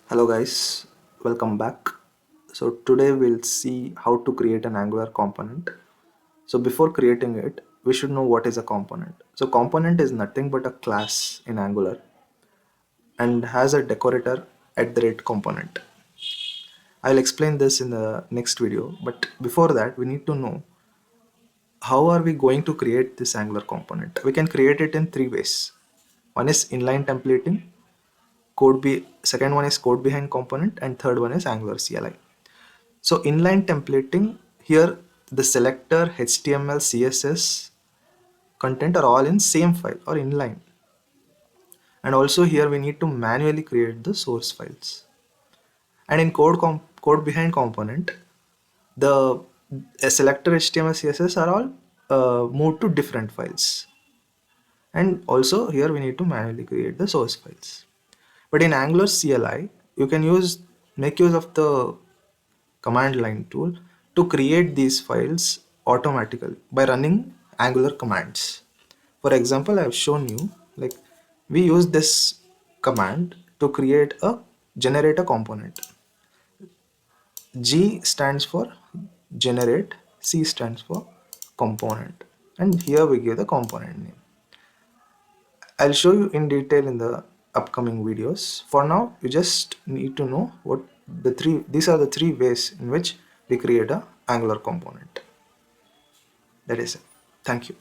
Hello guys, welcome back. So today we'll see how to create an Angular component. So before creating it, we should know what is a component. So component is nothing but a class in Angular and has a decorator at the rate component. I'll explain this in the next video, but before that we need to know how are we going to create this Angular component. We can create it in three ways. One is inline templating, second one is code behind component, and third one is Angular CLI. So inline templating, here the selector, HTML, CSS content are all in same file or inline. And also here we need to manually create the source files. And in code behind component, the selector, HTML, CSS are all moved to different files. And also here we need to manually create the source files. But in Angular CLI, you can make use of the command line tool to create these files automatically by running Angular commands. For example, I have shown you, like, we use this command to generate a component. G stands for generate, C stands for component, and here we give the component name. I'll show you in detail in the upcoming videos. For now, you just need to know what these are the three ways in which we create a Angular component. That is it. Thank you.